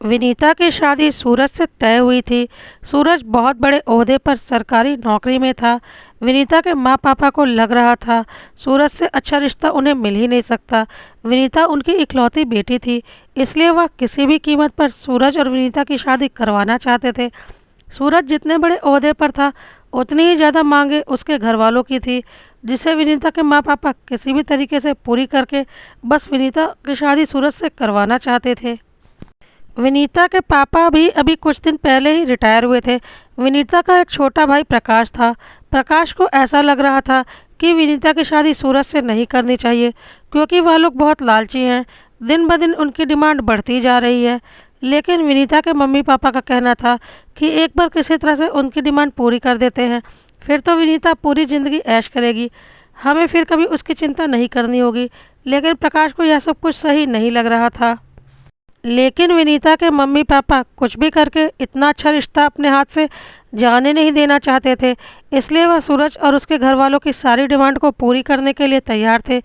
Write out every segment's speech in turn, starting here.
विनीता की शादी सूरज से तय हुई थी। सूरज बहुत बड़े ओहदे पर सरकारी नौकरी में था। विनीता के माँ पापा को लग रहा था सूरज से अच्छा रिश्ता उन्हें मिल ही नहीं सकता। विनीता उनकी इकलौती बेटी थी, इसलिए वह किसी भी कीमत पर सूरज और विनीता की शादी करवाना चाहते थे। सूरज जितने बड़े ओहदे पर था, उतनी ही ज़्यादा मांगे उसके घर वालों की थी, जिसे विनीता के माँ पापा किसी भी तरीके से पूरी करके बस विनीता की शादी सूरज से करवाना चाहते थे। विनीता के पापा भी अभी कुछ दिन पहले ही रिटायर हुए थे। विनीता का एक छोटा भाई प्रकाश था। प्रकाश को ऐसा लग रहा था कि विनीता की शादी सूरज से नहीं करनी चाहिए, क्योंकि वह लोग बहुत लालची हैं। दिन ब दिन उनकी डिमांड बढ़ती जा रही है। लेकिन विनीता के मम्मी पापा का कहना था कि एक बार किसी तरह से उनकी डिमांड पूरी कर देते हैं, फिर तो विनीता पूरी ज़िंदगी ऐश करेगी, हमें फिर कभी उसकी चिंता नहीं करनी होगी। लेकिन प्रकाश को यह सब कुछ सही नहीं लग रहा था। लेकिन विनीता के मम्मी पापा कुछ भी करके इतना अच्छा रिश्ता अपने हाथ से जाने नहीं देना चाहते थे, इसलिए वह सूरज और उसके घर वालों की सारी डिमांड को पूरी करने के लिए तैयार थे।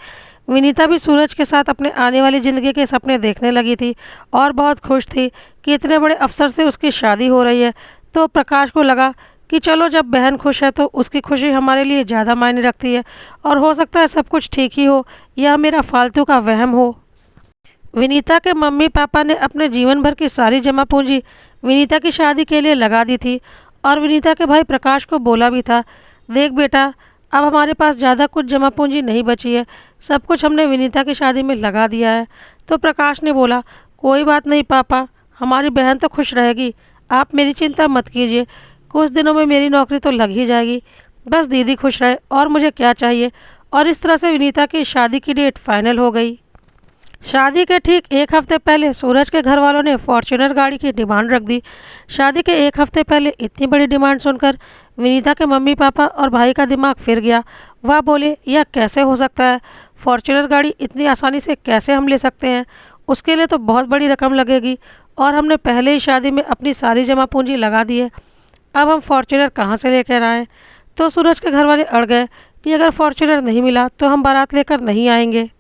विनीता भी सूरज के साथ अपने आने वाली ज़िंदगी के सपने देखने लगी थी और बहुत खुश थी कि इतने बड़े अफसर से उसकी शादी हो रही है। तो प्रकाश को लगा कि चलो, जब बहन खुश है तो उसकी खुशी हमारे लिए ज़्यादा मायने रखती है, और हो सकता है सब कुछ ठीक ही हो या मेरा फालतू का वहम हो। विनीता के मम्मी पापा ने अपने जीवन भर की सारी जमा पूंजी विनीता की शादी के लिए लगा दी थी, और विनीता के भाई प्रकाश को बोला भी था, देख बेटा, अब हमारे पास ज़्यादा कुछ जमा पूंजी नहीं बची है, सब कुछ हमने विनीता की शादी में लगा दिया है। तो प्रकाश ने बोला, कोई बात नहीं पापा, हमारी बहन तो खुश रहेगी, आप मेरी चिंता मत कीजिए, कुछ दिनों में मेरी नौकरी तो लग ही जाएगी, बस दीदी खुश रहे और मुझे क्या चाहिए। और इस तरह से विनीता की शादी की डेट फाइनल हो गई। शादी के ठीक एक हफ्ते पहले सूरज के घर वालों ने फॉर्च्यूनर गाड़ी की डिमांड रख दी। शादी के एक हफ्ते पहले इतनी बड़ी डिमांड सुनकर विनीता के मम्मी पापा और भाई का दिमाग फिर गया। वह बोले, यह कैसे हो सकता है, फॉर्च्यूनर गाड़ी इतनी आसानी से कैसे हम ले सकते हैं, उसके लिए तो बहुत बड़ी रकम लगेगी, और हमने पहले ही शादी में अपनी सारी जमा पूंजी लगा दी है, अब हम फॉर्च्यूनर कहाँ से लेकर आएँ। तो सूरज के घर वाले अड़ गए कि अगर फॉर्च्यूनर नहीं मिला तो हम बारात लेकर नहीं आएंगे।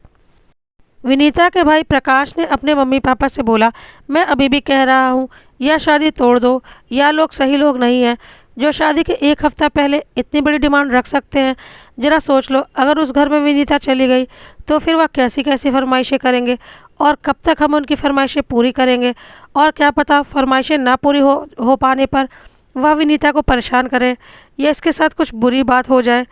विनीता के भाई प्रकाश ने अपने मम्मी पापा से बोला, मैं अभी भी कह रहा हूँ, यह शादी तोड़ दो, यह लोग सही लोग नहीं हैं जो शादी के एक हफ्ता पहले इतनी बड़ी डिमांड रख सकते हैं। ज़रा सोच लो, अगर उस घर में विनीता चली गई तो फिर वह कैसी कैसी फरमाइशें करेंगे, और कब तक हम उनकी फरमाइशें पूरी करेंगे, और क्या पता फरमाइशें ना पूरी हो पाने पर वह विनीता को परेशान करें, या इसके साथ कुछ बुरी बात हो जाए,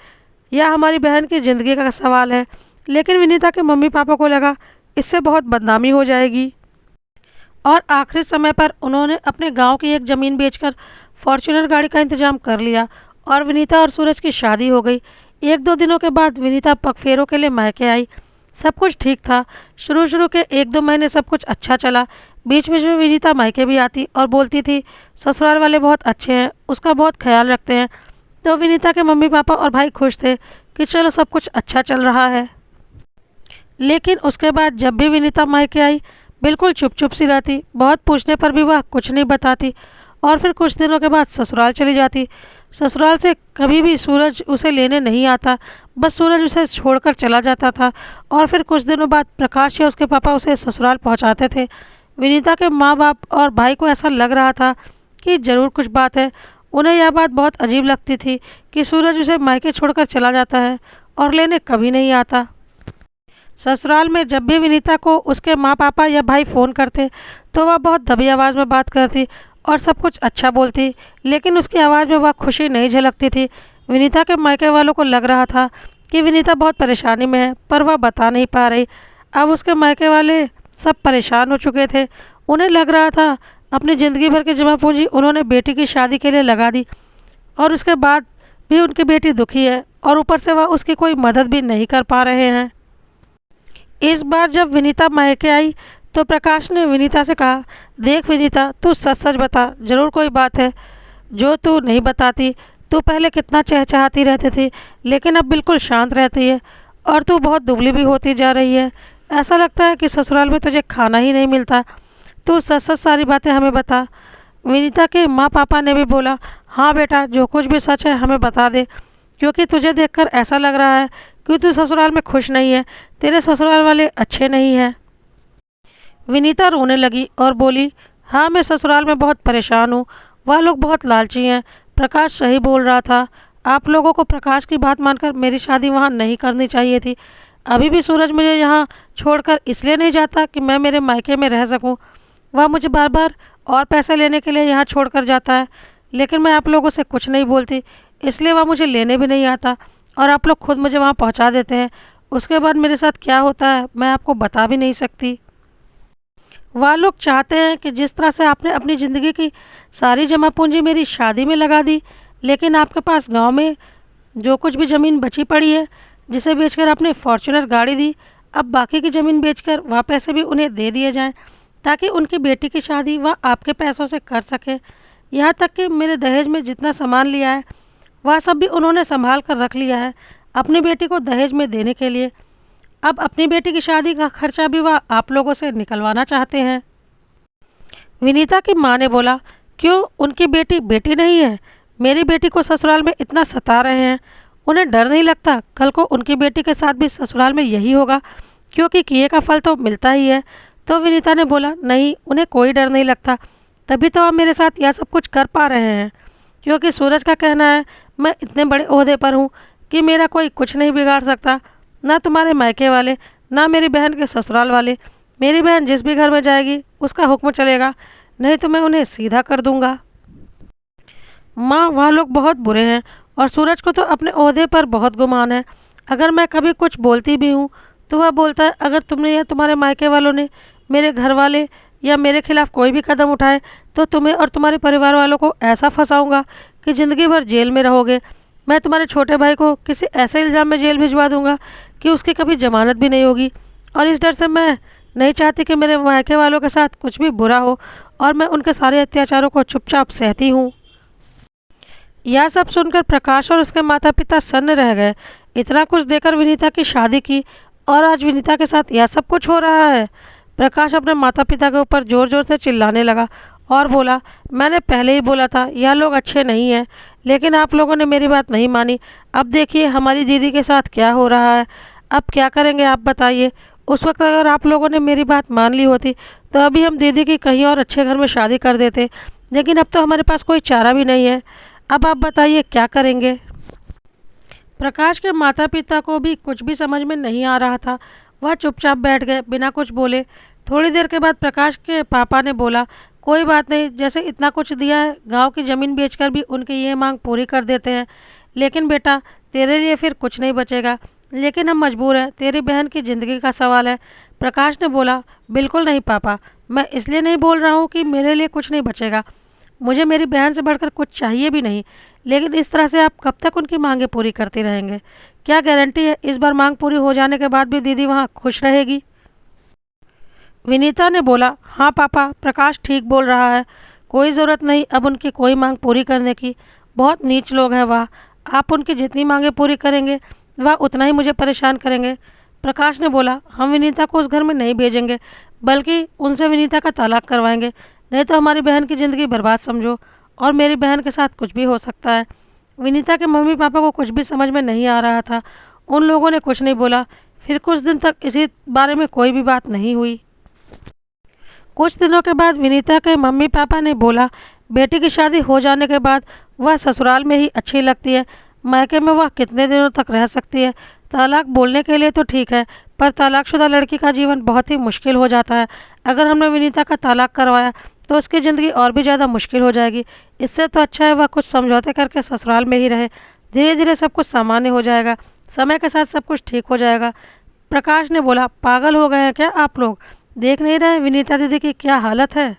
या हमारी बहन की ज़िंदगी का सवाल है। लेकिन विनीता के मम्मी पापा को लगा इससे बहुत बदनामी हो जाएगी, और आखिरी समय पर उन्होंने अपने गांव की एक ज़मीन बेचकर फॉर्च्यूनर गाड़ी का इंतजाम कर लिया, और विनीता और सूरज की शादी हो गई। एक दो दिनों के बाद विनीता पगफेरों के लिए मायके आई। सब कुछ ठीक था। शुरू के एक दो महीने सब कुछ अच्छा चला। बीच बीच में विनीता मायके भी आती और बोलती थी, ससुराल वाले बहुत अच्छे हैं, उसका बहुत ख्याल रखते हैं। तो विनीता के मम्मी पापा और भाई खुश थे कि चलो सब कुछ अच्छा चल रहा है। लेकिन उसके बाद जब भी विनीता मायके आई, बिल्कुल चुप चुप सी रहती, बहुत पूछने पर भी वह कुछ नहीं बताती, और फिर कुछ दिनों के बाद ससुराल चली जाती। ससुराल से कभी भी सूरज उसे लेने नहीं आता, बस सूरज उसे छोड़कर चला जाता था, और फिर कुछ दिनों बाद प्रकाश या उसके पापा उसे ससुराल पहुंचाते थे। विनीता के माँ बाप और भाई को ऐसा लग रहा था कि ज़रूर कुछ बात है। उन्हें यह बात बहुत अजीब लगती थी कि सूरज उसे मायके छोड़कर चला जाता है और लेने कभी नहीं आता। ससुराल में जब भी विनीता को उसके माँ पापा या भाई फ़ोन करते तो वह बहुत दबी आवाज़ में बात करती और सब कुछ अच्छा बोलती, लेकिन उसकी आवाज़ में वह खुशी नहीं झलकती थी। विनीता के मायके वालों को लग रहा था कि विनीता बहुत परेशानी में है, पर वह बता नहीं पा रही। अब उसके मायके वाले सब परेशान हो चुके थे। उन्हें लग रहा था अपनी ज़िंदगी भर की जमा पूंजी उन्होंने बेटी की शादी के लिए लगा दी, और उसके बाद भी उनकी बेटी दुखी है, और ऊपर से वह उसकी कोई मदद भी नहीं कर पा रहे हैं। इस बार जब विनीता मायके आई तो प्रकाश ने विनीता से कहा, देख विनीता, तू सच सच बता, ज़रूर कोई बात है जो तू नहीं बताती। तू पहले कितना चहचहाती रहती थी, लेकिन अब बिल्कुल शांत रहती है, और तू बहुत दुबली भी होती जा रही है। ऐसा लगता है कि ससुराल में तुझे खाना ही नहीं मिलता। तू सच सच सारी बातें हमें बता। विनीता के माँ पापा ने भी बोला, हाँ बेटा, जो कुछ भी सच है हमें बता दे, क्योंकि तुझे देखकर ऐसा लग रहा है कि तू ससुराल में खुश नहीं है, तेरे ससुराल वाले अच्छे नहीं हैं। विनीता रोने लगी और बोली, हाँ, मैं ससुराल में बहुत परेशान हूँ। वह लोग बहुत लालची हैं। प्रकाश सही बोल रहा था। आप लोगों को प्रकाश की बात मानकर मेरी शादी वहाँ नहीं करनी चाहिए थी। अभी भी सूरज मुझे यहाँ छोड़कर इसलिए नहीं जाता कि मैं मेरे मायके में रह सकूँ। वह मुझे बार बार और पैसे लेने के लिए यहाँ छोड़कर जाता है, लेकिन मैं आप लोगों से कुछ नहीं बोलती, इसलिए वह मुझे लेने भी नहीं आता और आप लोग खुद मुझे वहाँ पहुँचा देते हैं। उसके बाद मेरे साथ क्या होता है मैं आपको बता भी नहीं सकती। वह लोग चाहते हैं कि जिस तरह से आपने अपनी ज़िंदगी की सारी जमा पूंजी मेरी शादी में लगा दी, लेकिन आपके पास गांव में जो कुछ भी ज़मीन बची पड़ी है, जिसे बेचकर आपने फॉर्च्यूनर गाड़ी दी, अब बाकी की ज़मीन बेचकर वह पैसे भी उन्हें दे दिए जाएं, ताकि उनकी बेटी की शादी वह आपके पैसों से कर सके। यहाँ तक कि मेरे दहेज में जितना सामान लिया है वह सब भी उन्होंने संभाल कर रख लिया है अपनी बेटी को दहेज में देने के लिए। अब अपनी बेटी की शादी का खर्चा भी वह आप लोगों से निकलवाना चाहते हैं। विनीता की माँ ने बोला, क्यों, उनकी बेटी बेटी नहीं है? मेरी बेटी को ससुराल में इतना सता रहे हैं, उन्हें डर नहीं लगता कल को उनकी बेटी के साथ भी ससुराल में यही होगा, क्योंकि किए का फल तो मिलता ही है। तो विनीता ने बोला, नहीं, उन्हें कोई डर नहीं लगता, तभी तो आप मेरे साथ यह सब कुछ कर पा रहे हैं। क्योंकि सूरज का कहना है मैं इतने बड़े ओहदे पर हूँ कि मेरा कोई कुछ नहीं बिगाड़ सकता, ना तुम्हारे मायके वाले, ना मेरी बहन के ससुराल वाले। मेरी बहन जिस भी घर में जाएगी उसका हुक्म चलेगा, नहीं तो मैं उन्हें सीधा कर दूंगा। माँ, वह लोग बहुत बुरे हैं और सूरज को तो अपने ओहदे पर बहुत गुमान है। अगर मैं कभी कुछ बोलती भी हूँ तो वह बोलता है, अगर तुमने या तुम्हारे मायके वालों ने, मेरे घर वाले या मेरे खिलाफ़ कोई भी कदम उठाए तो तुम्हें और तुम्हारे परिवार वालों को ऐसा फंसाऊंगा कि ज़िंदगी भर जेल में रहोगे। मैं तुम्हारे छोटे भाई को किसी ऐसे इल्ज़ाम में जेल भिजवा दूंगा कि उसकी कभी ज़मानत भी नहीं होगी, और इस डर से मैं नहीं चाहती कि मेरे मायके वालों के साथ कुछ भी बुरा हो और मैं उनके सारे अत्याचारों को चुपचाप सहती हूँ। यह सब सुनकर प्रकाश और उसके माता पिता सन्न रह गए। इतना कुछ देकर विनीता की शादी की और आज विनीता के साथ यह सब कुछ हो रहा है। प्रकाश अपने माता पिता के ऊपर ज़ोर ज़ोर से चिल्लाने लगा और बोला, मैंने पहले ही बोला था यह लोग अच्छे नहीं हैं, लेकिन आप लोगों ने मेरी बात नहीं मानी। अब देखिए हमारी दीदी के साथ क्या हो रहा है। अब क्या करेंगे आप बताइए। उस वक्त अगर आप लोगों ने मेरी बात मान ली होती तो अभी हम दीदी की कहीं और अच्छे घर में शादी कर देते, लेकिन अब तो हमारे पास कोई चारा भी नहीं है। अब आप बताइए क्या करेंगे। प्रकाश के माता पिता को भी कुछ भी समझ में नहीं आ रहा था। वह चुपचाप बैठ गए बिना कुछ बोले। थोड़ी देर के बाद प्रकाश के पापा ने बोला, कोई बात नहीं, जैसे इतना कुछ दिया है गांव की ज़मीन बेचकर भी उनकी ये मांग पूरी कर देते हैं, लेकिन बेटा तेरे लिए फिर कुछ नहीं बचेगा। लेकिन हम मजबूर हैं, तेरी बहन की ज़िंदगी का सवाल है। प्रकाश ने बोला, बिल्कुल नहीं पापा, मैं इसलिए नहीं बोल रहा हूँ कि मेरे लिए कुछ नहीं बचेगा, मुझे मेरी बहन से बढ़कर कुछ चाहिए भी नहीं, लेकिन इस तरह से आप कब तक उनकी मांगें पूरी करते रहेंगे? क्या गारंटी है इस बार मांग पूरी हो जाने के बाद भी दीदी वहाँ खुश रहेगी? विनीता ने बोला, हाँ पापा, प्रकाश ठीक बोल रहा है, कोई ज़रूरत नहीं अब उनकी कोई मांग पूरी करने की। बहुत नीच लोग हैं वह, आप उनकी जितनी मांगें पूरी करेंगे वह उतना ही मुझे परेशान करेंगे। प्रकाश ने बोला, हम विनीता को उस घर में नहीं भेजेंगे, बल्कि उनसे विनीता का तलाक करवाएंगे, नहीं तो हमारी बहन की ज़िंदगी बर्बाद समझो, और मेरी बहन के साथ कुछ भी हो सकता है। विनीता के मम्मी पापा को कुछ भी समझ में नहीं आ रहा था। उन लोगों ने कुछ नहीं बोला। फिर कुछ दिन तक इसी बारे में कोई भी बात नहीं हुई। कुछ दिनों के बाद विनीता के मम्मी पापा ने बोला, बेटी की शादी हो जाने के बाद वह ससुराल में ही अच्छी लगती है, मायके में वह कितने दिनों तक रह सकती है। तलाक बोलने के लिए तो ठीक है, पर तलाकशुदा लड़की का जीवन बहुत ही मुश्किल हो जाता है। अगर हमने विनीता का तलाक करवाया तो उसकी ज़िंदगी और भी ज़्यादा मुश्किल हो जाएगी। इससे तो अच्छा है वह कुछ समझौते करके ससुराल में ही रहे। धीरे धीरे सब कुछ सामान्य हो जाएगा, समय के साथ सब कुछ ठीक हो जाएगा। प्रकाश ने बोला, पागल हो गए हैं क्या आप लोग? देख नहीं रहे विनीता दीदी की क्या हालत है?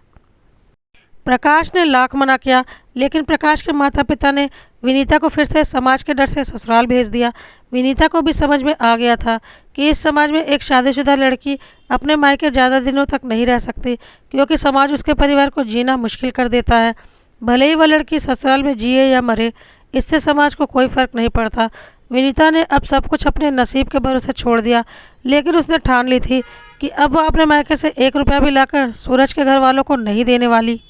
प्रकाश ने लाख मना किया, लेकिन प्रकाश के माता पिता ने विनीता को फिर से समाज के डर से ससुराल भेज दिया। विनीता को भी समझ में आ गया था कि इस समाज में एक शादीशुदा लड़की अपने मायके ज़्यादा दिनों तक नहीं रह सकती, क्योंकि समाज उसके परिवार को जीना मुश्किल कर देता है। भले ही वह लड़की ससुराल में जिए या मरे, इससे समाज को कोई फ़र्क नहीं पड़ता। विनीता ने अब सब कुछ अपने नसीब के भरोसे छोड़ दिया, लेकिन उसने ठान ली थी कि अब वह अपने मायके से 1 रुपया भी लाकर सूरज के घर वालों को नहीं देने वाली।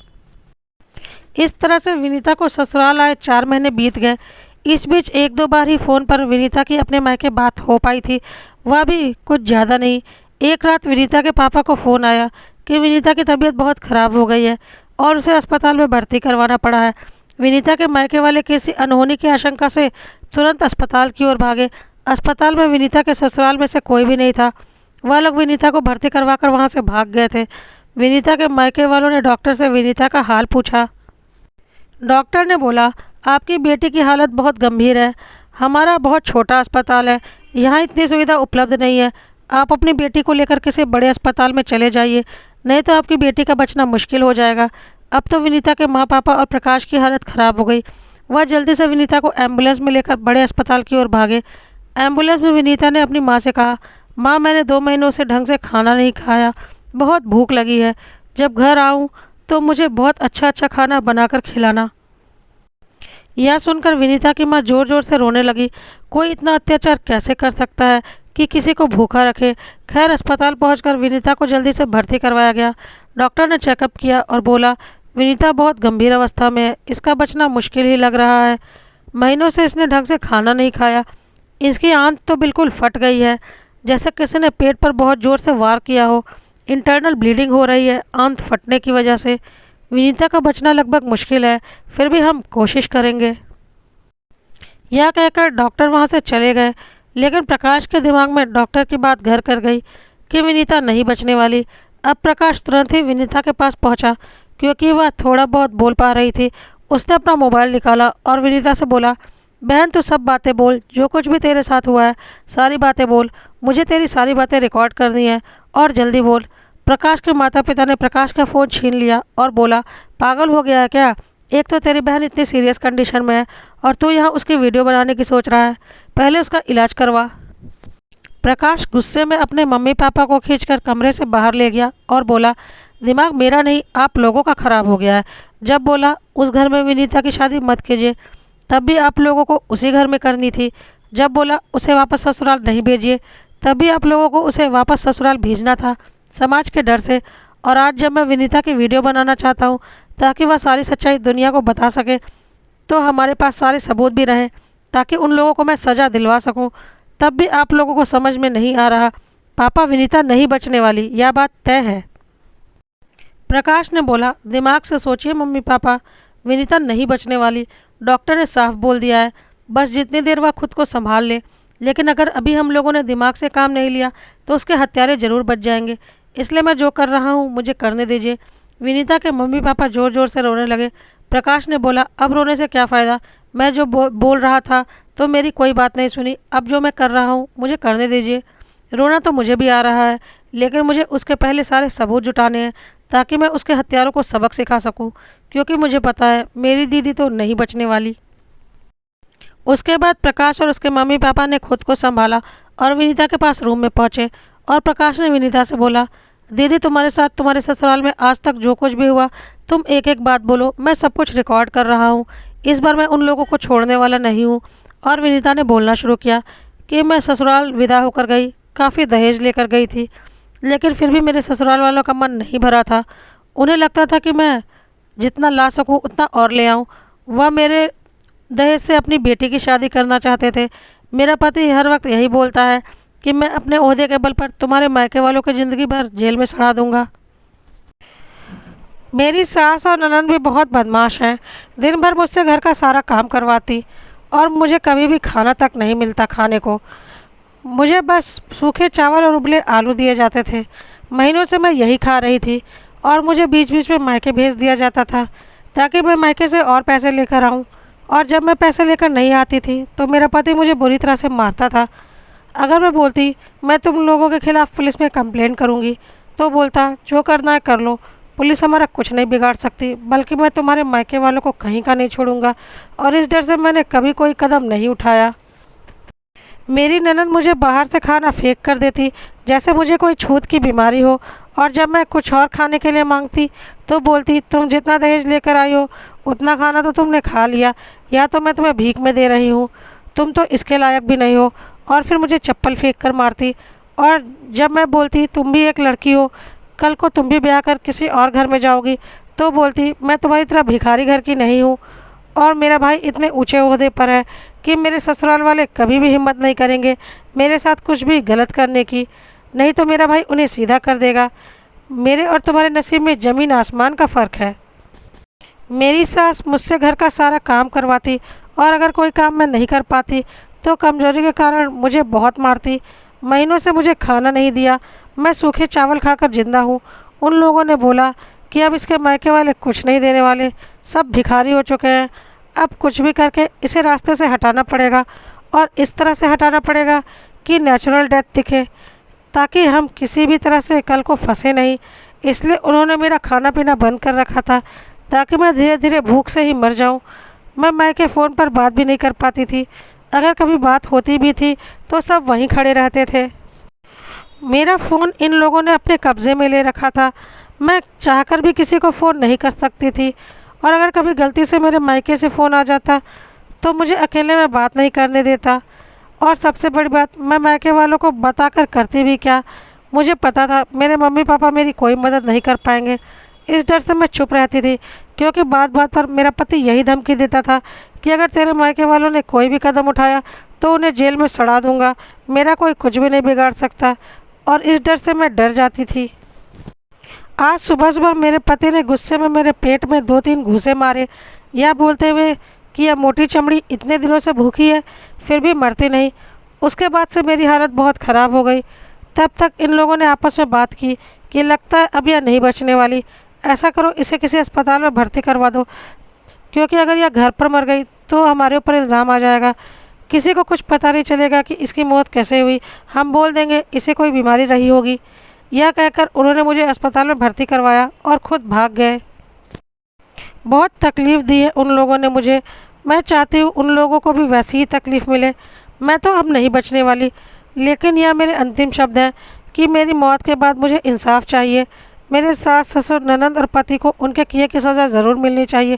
इस तरह से विनीता को ससुराल आए 4 महीने बीत गए। इस बीच 1-2 बार ही फ़ोन पर विनीता की अपने मायके बात हो पाई थी, वह भी कुछ ज़्यादा नहीं। एक रात विनीता के पापा को फ़ोन आया कि विनीता की तबीयत बहुत ख़राब हो गई है और उसे अस्पताल में भर्ती करवाना पड़ा है। विनीता के मायके वाले किसी अनहोनी की आशंका से तुरंत अस्पताल की ओर भागे। अस्पताल में विनीता के ससुराल में से कोई भी नहीं था। वह लोग विनीता को भर्ती करवा कर वहाँ से भाग गए थे। विनीता के मायके वालों ने डॉक्टर से विनीता का हाल पूछा। डॉक्टर ने बोला, आपकी बेटी की हालत बहुत गंभीर है। हमारा बहुत छोटा अस्पताल है, यहाँ इतनी सुविधा उपलब्ध नहीं है। आप अपनी बेटी को लेकर किसी बड़े अस्पताल में चले जाइए, नहीं तो आपकी बेटी का बचना मुश्किल हो जाएगा। अब तो विनीता के माँ पापा और प्रकाश की हालत ख़राब हो गई। वह जल्दी से विनीता को एम्बुलेंस में लेकर बड़े अस्पताल की ओर भागे। एम्बुलेंस में विनीता ने अपनी माँ से कहा, माँ मैंने 2 महीनों से ढंग से खाना नहीं खाया, बहुत भूख लगी है। जब घर आऊँ तो मुझे बहुत अच्छा अच्छा खाना बनाकर खिलाना। यह सुनकर विनीता की माँ ज़ोर ज़ोर से रोने लगी। कोई इतना अत्याचार कैसे कर सकता है कि किसी को भूखा रखे। खैर अस्पताल पहुंचकर विनीता को जल्दी से भर्ती करवाया गया। डॉक्टर ने चेकअप किया और बोला, विनीता बहुत गंभीर अवस्था में है, इसका बचना मुश्किल ही लग रहा है। महीनों से इसने ढंग से खाना नहीं खाया। इसकी आंत तो बिल्कुल फट गई है, जैसे किसी ने पेट पर बहुत ज़ोर से वार किया हो। इंटरनल ब्लीडिंग हो रही है आंत फटने की वजह से। विनीता का बचना लगभग मुश्किल है, फिर भी हम कोशिश करेंगे। यह कहकर डॉक्टर वहाँ से चले गए, लेकिन प्रकाश के दिमाग में डॉक्टर की बात घर कर गई कि विनीता नहीं बचने वाली। अब प्रकाश तुरंत ही विनीता के पास पहुँचा, क्योंकि वह थोड़ा बहुत बोल पा रही थी। उसने अपना मोबाइल निकाला और विनीता से बोला, बहन तू सब बातें बोल, जो कुछ भी तेरे साथ हुआ है सारी बातें बोल। मुझे तेरी सारी बातें रिकॉर्ड करनी है और जल्दी बोल। प्रकाश के माता पिता ने प्रकाश का फ़ोन छीन लिया और बोला, पागल हो गया है क्या? एक तो तेरी बहन इतनी सीरियस कंडीशन में है और तू यहाँ उसकी वीडियो बनाने की सोच रहा है। पहले उसका इलाज करवा। प्रकाश गुस्से में अपने मम्मी पापा को खींचकर कमरे से बाहर ले गया और बोला, दिमाग मेरा नहीं आप लोगों का ख़राब हो गया है। जब बोला उस घर में विनीता की शादी मत कीजिए, तब भी आप लोगों को उसी घर में करनी थी। जब बोला उसे वापस ससुराल नहीं भेजिए, तब भी आप लोगों को उसे वापस ससुराल भेजना था समाज के डर से। और आज जब मैं विनीता की वीडियो बनाना चाहता हूँ ताकि वह सारी सच्चाई दुनिया को बता सके, तो हमारे पास सारे सबूत भी रहें ताकि उन लोगों को मैं सज़ा दिलवा सकूँ, तब भी आप लोगों को समझ में नहीं आ रहा। पापा विनीता नहीं बचने वाली, यह बात तय है। प्रकाश ने बोला, दिमाग से सोचिए मम्मी पापा, विनीता नहीं बचने वाली। डॉक्टर ने साफ बोल दिया है, बस जितनी देर वह खुद को संभाल ले। लेकिन अगर अभी हम लोगों ने दिमाग से काम नहीं लिया तो उसके हत्यारे ज़रूर बच जाएंगे। इसलिए मैं जो कर रहा हूँ मुझे करने दीजिए। विनीता के मम्मी पापा ज़ोर ज़ोर से रोने लगे। प्रकाश ने बोला, अब रोने से क्या फ़ायदा, मैं जो बोल रहा था तो मेरी कोई बात नहीं सुनी। अब जो मैं कर रहा हूँ मुझे करने दीजिए। रोना तो मुझे भी आ रहा है, लेकिन मुझे उसके पहले सारे सबूत जुटाने हैं ताकि मैं उसके हत्यारों को सबक सिखा सकूं, क्योंकि मुझे पता है मेरी दीदी तो नहीं बचने वाली। उसके बाद प्रकाश और उसके मम्मी पापा ने खुद को संभाला और विनीता के पास रूम में पहुंचे। और प्रकाश ने विनीता से बोला, दीदी तुम्हारे साथ तुम्हारे ससुराल में आज तक जो कुछ भी हुआ तुम एक एक बात बोलो, मैं सब कुछ रिकॉर्ड कर रहा हूँ। इस बार मैं उन लोगों को छोड़ने वाला नहीं हूँ। और विनीता ने बोलना शुरू किया कि मैं ससुराल विदा होकर गई, काफ़ी दहेज लेकर गई थी, लेकिन फिर भी मेरे ससुराल वालों का मन नहीं भरा था। उन्हें लगता था कि मैं जितना ला सकूं उतना और ले आऊं। वह मेरे दहेज से अपनी बेटी की शादी करना चाहते थे। मेरा पति हर वक्त यही बोलता है कि मैं अपने ओहदे के बल पर तुम्हारे मायके वालों की ज़िंदगी भर जेल में सड़ा दूंगा। मेरी सास और ननद भी बहुत बदमाश हैं, दिन भर मुझसे घर का सारा काम करवाती और मुझे कभी भी खाना तक नहीं मिलता खाने को। मुझे बस सूखे चावल और उबले आलू दिए जाते थे। महीनों से मैं यही खा रही थी और मुझे बीच बीच में मायके भेज दिया जाता था ताकि मैं मायके से और पैसे लेकर आऊं। और जब मैं पैसे लेकर नहीं आती थी तो मेरा पति मुझे बुरी तरह से मारता था। अगर मैं बोलती मैं तुम लोगों के खिलाफ़ पुलिस में कंप्लेंट करूंगी, तो बोलता जो करना है कर लो, पुलिस हमारा कुछ नहीं बिगाड़ सकती, बल्कि मैं तुम्हारे मायके वालों को कहीं का नहीं छोड़ूंगा। और इस डर से मैंने कभी कोई कदम नहीं उठाया। मेरी ननद मुझे बाहर से खाना फेंक कर देती जैसे मुझे कोई छूत की बीमारी हो। और जब मैं कुछ और खाने के लिए मांगती तो बोलती, तुम जितना दहेज लेकर आई हो उतना खाना तो तुमने खा लिया, या तो मैं तुम्हें भीख में दे रही हूँ, तुम तो इसके लायक भी नहीं हो। और फिर मुझे चप्पल फेंक कर मारती। और जब मैं बोलती तुम भी एक लड़की हो, कल को तुम भी ब्याह कर किसी और घर में जाओगी, तो बोलती मैं तुम्हारी तरह भिखारी घर की नहीं हूँ और मेरा भाई इतने ऊंचे ओहदे पर है कि मेरे ससुराल वाले कभी भी हिम्मत नहीं करेंगे मेरे साथ कुछ भी गलत करने की, नहीं तो मेरा भाई उन्हें सीधा कर देगा। मेरे और तुम्हारे नसीब में ज़मीन आसमान का फ़र्क है। मेरी सास मुझसे घर का सारा काम करवाती और अगर कोई काम मैं नहीं कर पाती तो कमज़ोरी के कारण मुझे बहुत मारती। महीनों से मुझे खाना नहीं दिया, मैं सूखे चावल खाकर जिंदा हूँ। उन लोगों ने बोला कि अब इसके मायके वाले कुछ नहीं देने वाले, सब भिखारी हो चुके हैं। अब कुछ भी करके इसे रास्ते से हटाना पड़ेगा और इस तरह से हटाना पड़ेगा कि नेचुरल डेथ दिखे, ताकि हम किसी भी तरह से कल को फंसे नहीं। इसलिए उन्होंने मेरा खाना पीना बंद कर रखा था ताकि मैं धीरे धीरे भूख से ही मर जाऊं। मैं मायके फ़ोन पर बात भी नहीं कर पाती थी, अगर कभी बात होती भी थी तो सब वहीं खड़े रहते थे। मेरा फ़ोन इन लोगों ने अपने कब्ज़े में ले रखा था, मैं चाहकर भी किसी को फ़ोन नहीं कर सकती थी। और अगर कभी गलती से मेरे मायके से फ़ोन आ जाता तो मुझे अकेले में बात नहीं करने देता। और सबसे बड़ी बात, मैं मायके वालों को बताकर करती भी क्या। मुझे पता था मेरे मम्मी पापा मेरी कोई मदद नहीं कर पाएंगे। इस डर से मैं चुप रहती थी, क्योंकि बात बात पर मेरा पति यही धमकी देता था कि अगर तेरे मायके वालों ने कोई भी कदम उठाया तो उन्हें जेल में सड़ा दूंगा, मेरा कोई कुछ भी नहीं बिगाड़ सकता। और इस डर से मैं डर जाती थी। आज सुबह सुबह मेरे पति ने गुस्से में मेरे पेट में 2-3 घूंसे मारे, यह बोलते हुए कि यह मोटी चमड़ी इतने दिनों से भूखी है फिर भी मरती नहीं। उसके बाद से मेरी हालत बहुत ख़राब हो गई। तब तक इन लोगों ने आपस में बात की कि लगता है अब यह नहीं बचने वाली, ऐसा करो इसे किसी अस्पताल में भर्ती करवा दो, क्योंकि अगर यह घर पर मर गई तो हमारे ऊपर इल्ज़ाम आ जाएगा। किसी को कुछ पता नहीं चलेगा कि इसकी मौत कैसे हुई, हम बोल देंगे इसे कोई बीमारी रही होगी। यह कहकर उन्होंने मुझे अस्पताल में भर्ती करवाया और ख़ुद भाग गए। बहुत तकलीफ़ दी है उन लोगों ने मुझे, मैं चाहती हूँ उन लोगों को भी वैसी ही तकलीफ़ मिले। मैं तो अब नहीं बचने वाली, लेकिन यह मेरे अंतिम शब्द हैं कि मेरी मौत के बाद मुझे इंसाफ चाहिए। मेरे सास ससुर ननंद और पति को उनके किए की सज़ा ज़रूर मिलनी चाहिए।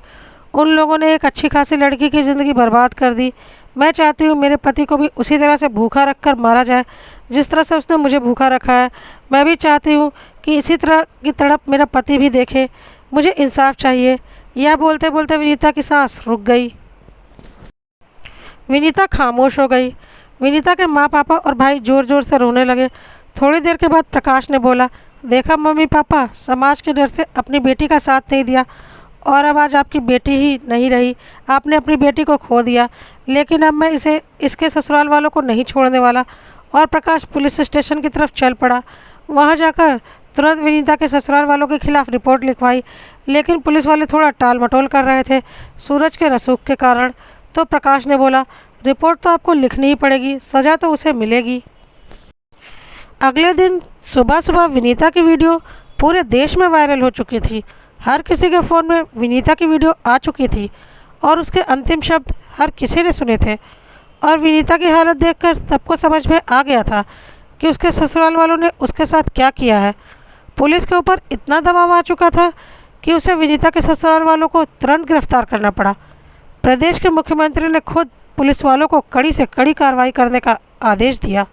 उन लोगों ने एक अच्छी खासी लड़की की ज़िंदगी बर्बाद कर दी। मैं चाहती हूँ मेरे पति को भी उसी तरह से भूखा रख कर मारा जाए जिस तरह से उसने मुझे भूखा रखा है। मैं भी चाहती हूँ कि इसी तरह की तड़प मेरा पति भी देखे। मुझे इंसाफ चाहिए। यह बोलते बोलते विनीता की सांस रुक गई। विनीता खामोश हो गई। विनीता के माँ पापा और भाई ज़ोर ज़ोर से रोने लगे। थोड़ी देर के बाद प्रकाश ने बोला, देखा मम्मी पापा, समाज के डर से अपनी बेटी का साथ नहीं दिया और अब आज आपकी बेटी ही नहीं रही, आपने अपनी बेटी को खो दिया। लेकिन अब मैं इसे इसके ससुराल वालों को नहीं छोड़ने वाला। और प्रकाश पुलिस स्टेशन की तरफ चल पड़ा। वहाँ जाकर तुरंत विनीता के ससुराल वालों के खिलाफ़ रिपोर्ट लिखवाई, लेकिन पुलिस वाले थोड़ा टाल मटोल कर रहे थे सूरज के रसूख के कारण। तो प्रकाश ने बोला, रिपोर्ट तो आपको लिखनी ही पड़ेगी, सज़ा तो उसे मिलेगी। अगले दिन सुबह सुबह विनीता की वीडियो पूरे देश में वायरल हो चुकी थी। हर किसी के फ़ोन में विनीता की वीडियो आ चुकी थी और उसके अंतिम शब्द हर किसी ने सुने थे। और विनीता की हालत देखकर सबको समझ में आ गया था कि उसके ससुराल वालों ने उसके साथ क्या किया है। पुलिस के ऊपर इतना दबाव आ चुका था कि उसे विनीता के ससुराल वालों को तुरंत गिरफ्तार करना पड़ा। प्रदेश के मुख्यमंत्री ने खुद पुलिस वालों को कड़ी से कड़ी कार्रवाई करने का आदेश दिया।